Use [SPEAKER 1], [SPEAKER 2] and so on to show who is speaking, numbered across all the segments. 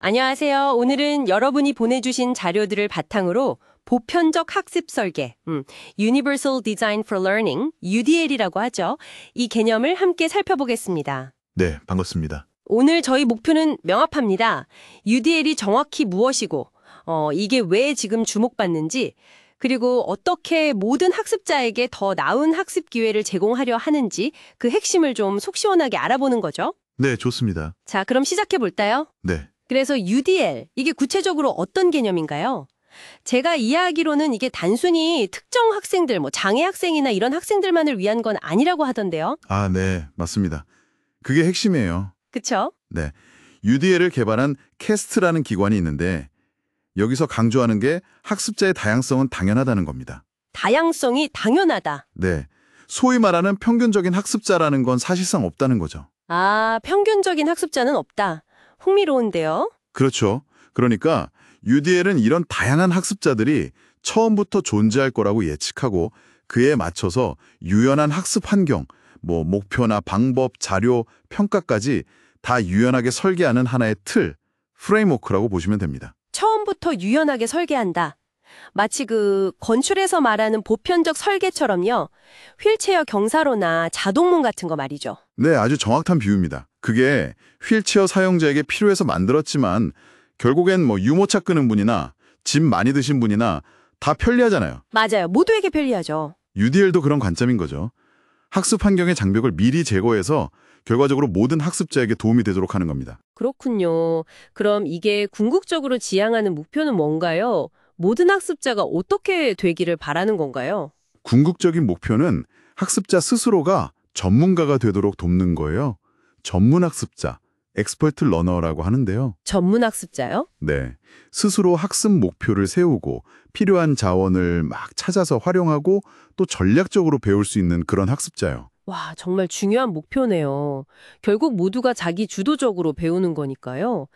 [SPEAKER 1] 안녕하세요. 오늘은 여러분이 보내주신 자료들을 바탕으로 보편적 학습 설계, Universal Design for Learning, UDL이라고 하죠. 이 개념을 함께 살펴보겠습니다.
[SPEAKER 2] 네, 반갑습니다.
[SPEAKER 1] 오늘 저희 목표는 명확합니다. UDL이 정확히 무엇이고, 이게 왜 지금 주목받는지, 그리고 어떻게 모든 학습자에게 더 나은 학습 기회를 제공하려 하는지 그 핵심을 좀 속 시원하게 알아보는 거죠.
[SPEAKER 2] 네, 좋습니다.
[SPEAKER 1] 자, 그럼 시작해 볼까요?
[SPEAKER 2] 네.
[SPEAKER 1] 그래서 UDL, 이게 구체적으로 어떤 개념인가요? 제가 이해하기로는 이게 단순히 특정 학생들, 장애 학생이나 이런 학생들만을 위한 건 아니라고 하던데요.
[SPEAKER 2] 아, 네, 맞습니다. 그게 핵심이에요.
[SPEAKER 1] 그쵸?
[SPEAKER 2] 네. UDL을 개발한 캐스트라는 기관이 있는데 여기서 강조하는 게 학습자의 다양성은 당연하다는 겁니다.
[SPEAKER 1] 다양성이 당연하다.
[SPEAKER 2] 네. 소위 말하는 평균적인 학습자라는 건 사실상 없다는 거죠.
[SPEAKER 1] 아, 평균적인 학습자는 없다. 흥미로운데요?
[SPEAKER 2] 그렇죠. 그러니까 UDL은 이런 다양한 학습자들이 처음부터 존재할 거라고 예측하고 그에 맞춰서 유연한 학습 환경, 목표나 방법, 자료, 평가까지 다 유연하게 설계하는 하나의 틀, 프레임워크라고 보시면 됩니다.
[SPEAKER 1] 처음부터 유연하게 설계한다. 마치 그 건축에서 말하는 보편적 설계처럼요. 휠체어 경사로나 자동문 같은 거 말이죠.
[SPEAKER 2] 네, 아주 정확한 비유입니다. 그게 휠체어 사용자에게 필요해서 만들었지만 결국엔 유모차 끄는 분이나 짐 많이 드신 분이나 다 편리하잖아요.
[SPEAKER 1] 맞아요. 모두에게 편리하죠.
[SPEAKER 2] UDL도 그런 관점인 거죠. 학습 환경의 장벽을 미리 제거해서 결과적으로 모든 학습자에게 도움이 되도록 하는 겁니다.
[SPEAKER 1] 그렇군요. 그럼 이게 궁극적으로 지향하는 목표는 뭔가요? 모든 학습자가 어떻게 되기를 바라는 건가요?
[SPEAKER 2] 궁극적인 목표는 학습자 스스로가 전문가가 되도록 돕는 거예요. 전문 학습자, 엑스퍼트 러너라고 하는데요.
[SPEAKER 1] 전문 학습자요?
[SPEAKER 2] 네, 스스로 학습 목표를 세우고 필요한 자원을 막 찾아서 활용하고 또 전략적으로 배울 수 있는 그런 학습자요.
[SPEAKER 1] 와, 정말 중요한 목표네요. 결국 모두가 자기 주도적으로 배우는 거니까요.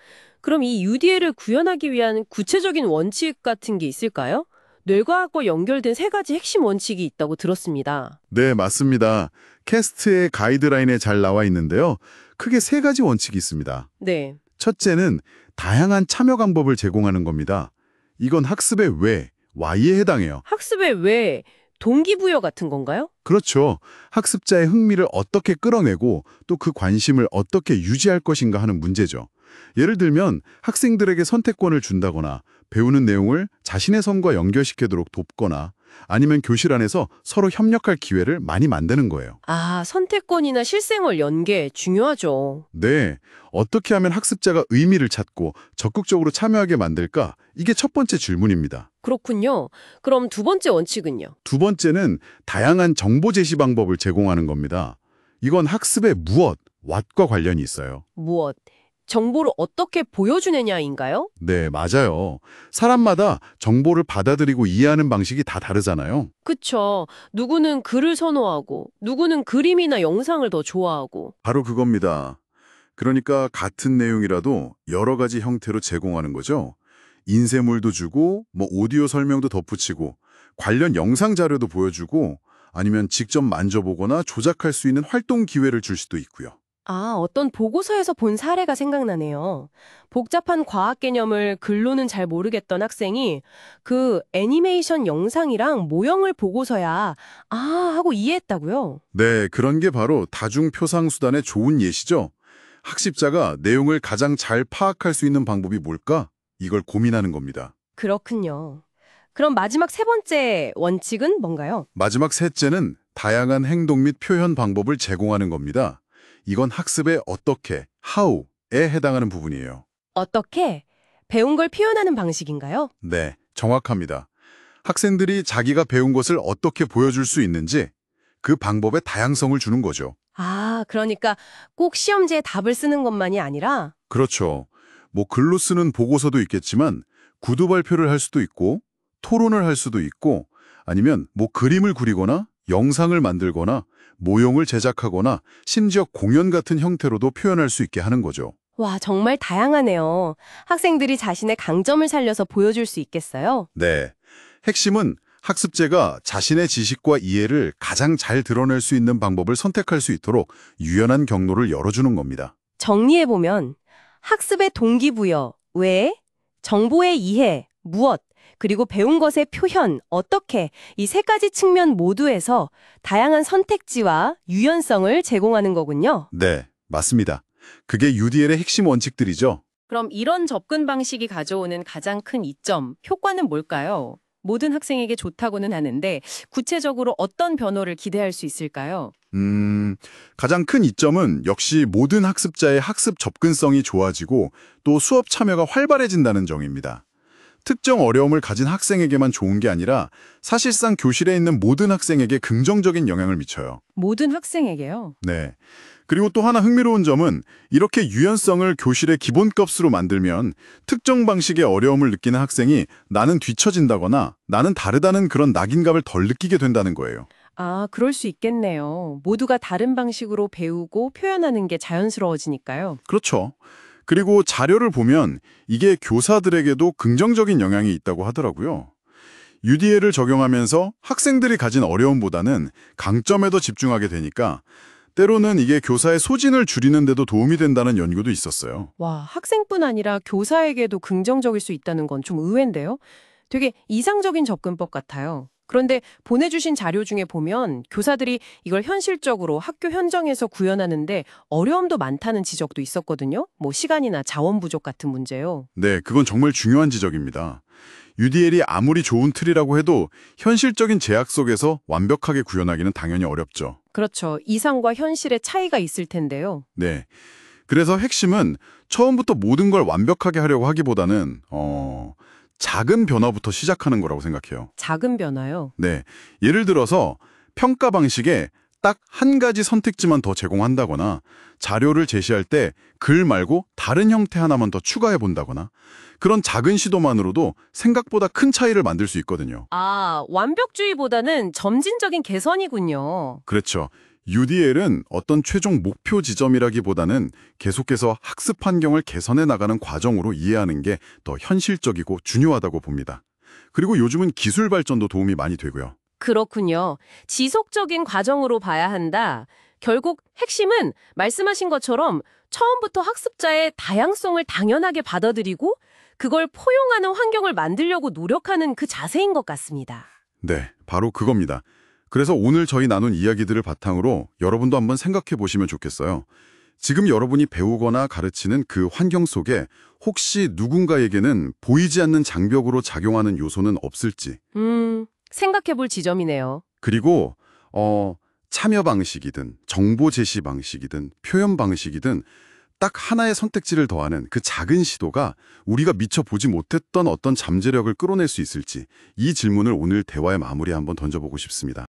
[SPEAKER 1] 그럼 이 UDL을 구현하기 위한 구체적인 원칙 같은 게 있을까요? 뇌과학과 연결된 3가지 핵심 원칙이 있다고 들었습니다.
[SPEAKER 2] 네, 맞습니다. 캐스트의 가이드라인에 잘 나와 있는데요. 크게 3가지 원칙이 있습니다.
[SPEAKER 1] 네.
[SPEAKER 2] 첫째는 다양한 참여 방법을 제공하는 겁니다. 이건 학습의 왜, Y에 해당해요.
[SPEAKER 1] 학습의 왜, 동기부여 같은 건가요?
[SPEAKER 2] 그렇죠. 학습자의 흥미를 어떻게 끌어내고 또 그 관심을 어떻게 유지할 것인가 하는 문제죠. 예를 들면 학생들에게 선택권을 준다거나 배우는 내용을 자신의 삶과 연결시키도록 돕거나 아니면 교실 안에서 서로 협력할 기회를 많이 만드는 거예요.
[SPEAKER 1] 아, 선택권이나 실생활 연계 중요하죠.
[SPEAKER 2] 네, 어떻게 하면 학습자가 의미를 찾고 적극적으로 참여하게 만들까? 이게 첫 번째 질문입니다.
[SPEAKER 1] 그렇군요. 그럼 2번째 원칙은요?
[SPEAKER 2] 두 번째는 다양한 정보 제시 방법을 제공하는 겁니다. 이건 학습의 무엇, what과 관련이 있어요.
[SPEAKER 1] 무엇? 정보를 어떻게 보여주느냐인가요?
[SPEAKER 2] 네, 맞아요. 사람마다 정보를 받아들이고 이해하는 방식이 다 다르잖아요.
[SPEAKER 1] 그쵸. 누구는 글을 선호하고, 누구는 그림이나 영상을 더 좋아하고.
[SPEAKER 2] 바로 그겁니다. 그러니까 같은 내용이라도 여러 가지 형태로 제공하는 거죠. 인쇄물도 주고, 오디오 설명도 덧붙이고, 관련 영상 자료도 보여주고, 아니면 직접 만져보거나 조작할 수 있는 활동 기회를 줄 수도 있고요.
[SPEAKER 1] 아, 어떤 보고서에서 본 사례가 생각나네요. 복잡한 과학 개념을 글로는 잘 모르겠던 학생이 그 애니메이션 영상이랑 모형을 보고서야 아 하고 이해했다고요.
[SPEAKER 2] 네, 그런 게 바로 다중표상수단의 좋은 예시죠. 학습자가 내용을 가장 잘 파악할 수 있는 방법이 뭘까? 이걸 고민하는 겁니다.
[SPEAKER 1] 그렇군요. 그럼 마지막 3번째 원칙은 뭔가요?
[SPEAKER 2] 마지막 셋째는 다양한 행동 및 표현 방법을 제공하는 겁니다. 이건 학습의 어떻게, how에 해당하는 부분이에요.
[SPEAKER 1] 어떻게? 배운 걸 표현하는 방식인가요?
[SPEAKER 2] 네, 정확합니다. 학생들이 자기가 배운 것을 어떻게 보여줄 수 있는지 그 방법의 다양성을 주는 거죠.
[SPEAKER 1] 아, 그러니까 꼭 시험지에 답을 쓰는 것만이 아니라
[SPEAKER 2] 그렇죠. 글로 쓰는 보고서도 있겠지만 구두 발표를 할 수도 있고 토론을 할 수도 있고 아니면 그림을 그리거나 영상을 만들거나 모형을 제작하거나 심지어 공연 같은 형태로도 표현할 수 있게 하는 거죠.
[SPEAKER 1] 와, 정말 다양하네요. 학생들이 자신의 강점을 살려서 보여줄 수 있겠어요?
[SPEAKER 2] 네. 핵심은 학습자가 자신의 지식과 이해를 가장 잘 드러낼 수 있는 방법을 선택할 수 있도록 유연한 경로를 열어주는 겁니다.
[SPEAKER 1] 정리해보면 학습의 동기부여, 왜, 정보의 이해, 무엇, 그리고 배운 것의 표현, 어떻게 이 세 가지 측면 모두에서 다양한 선택지와 유연성을 제공하는 거군요.
[SPEAKER 2] 네, 맞습니다. 그게 UDL의 핵심 원칙들이죠.
[SPEAKER 1] 그럼 이런 접근 방식이 가져오는 가장 큰 이점, 효과는 뭘까요? 모든 학생에게 좋다고는 하는데 구체적으로 어떤 변화를 기대할 수 있을까요?
[SPEAKER 2] 가장 큰 이점은 역시 모든 학습자의 학습 접근성이 좋아지고 또 수업 참여가 활발해진다는 점입니다. 특정 어려움을 가진 학생에게만 좋은 게 아니라 사실상 교실에 있는 모든 학생에게 긍정적인 영향을 미쳐요.
[SPEAKER 1] 모든 학생에게요?
[SPEAKER 2] 네. 그리고 또 하나 흥미로운 점은 이렇게 유연성을 교실의 기본값으로 만들면 특정 방식의 어려움을 느끼는 학생이 나는 뒤처진다거나 나는 다르다는 그런 낙인감을 덜 느끼게 된다는 거예요.
[SPEAKER 1] 아, 그럴 수 있겠네요. 모두가 다른 방식으로 배우고 표현하는 게 자연스러워지니까요.
[SPEAKER 2] 그렇죠. 그리고 자료를 보면 이게 교사들에게도 긍정적인 영향이 있다고 하더라고요. UDL을 적용하면서 학생들이 가진 어려움보다는 강점에 더 집중하게 되니까 때로는 이게 교사의 소진을 줄이는 데도 도움이 된다는 연구도 있었어요.
[SPEAKER 1] 와, 학생뿐 아니라 교사에게도 긍정적일 수 있다는 건 좀 의외인데요? 되게 이상적인 접근법 같아요. 그런데 보내주신 자료 중에 보면 교사들이 이걸 현실적으로 학교 현장에서 구현하는데 어려움도 많다는 지적도 있었거든요. 뭐 시간이나 자원 부족 같은 문제요.
[SPEAKER 2] 네, 그건 정말 중요한 지적입니다. UDL이 아무리 좋은 틀이라고 해도 현실적인 제약 속에서 완벽하게 구현하기는 당연히 어렵죠.
[SPEAKER 1] 그렇죠. 이상과 현실의 차이가 있을 텐데요.
[SPEAKER 2] 네. 그래서 핵심은 처음부터 모든 걸 완벽하게 하려고 하기보다는 작은 변화부터 시작하는 거라고 생각해요.
[SPEAKER 1] 작은 변화요.
[SPEAKER 2] 네. 예를 들어서 평가 방식에 딱 한 가지 선택지만 더 제공한다거나 자료를 제시할 때 글 말고 다른 형태 하나만 더 추가해 본다거나 그런 작은 시도만으로도 생각보다 큰 차이를 만들 수 있거든요.
[SPEAKER 1] 아, 완벽주의보다는 점진적인 개선이군요.
[SPEAKER 2] 그렇죠. UDL은 어떤 최종 목표 지점이라기보다는 계속해서 학습 환경을 개선해 나가는 과정으로 이해하는 게 더 현실적이고 중요하다고 봅니다. 그리고 요즘은 기술 발전도 도움이 많이 되고요.
[SPEAKER 1] 그렇군요. 지속적인 과정으로 봐야 한다. 결국 핵심은 말씀하신 것처럼 처음부터 학습자의 다양성을 당연하게 받아들이고 그걸 포용하는 환경을 만들려고 노력하는 그 자세인 것 같습니다.
[SPEAKER 2] 네, 바로 그겁니다. 그래서 오늘 저희 나눈 이야기들을 바탕으로 여러분도 한번 생각해 보시면 좋겠어요. 지금 여러분이 배우거나 가르치는 그 환경 속에 혹시 누군가에게는 보이지 않는 장벽으로 작용하는 요소는 없을지.
[SPEAKER 1] 생각해 볼 지점이네요.
[SPEAKER 2] 그리고 참여 방식이든 정보 제시 방식이든 표현 방식이든 딱 하나의 선택지를 더하는 그 작은 시도가 우리가 미처 보지 못했던 어떤 잠재력을 끌어낼 수 있을지 이 질문을 오늘 대화의 마무리에 한번 던져보고 싶습니다.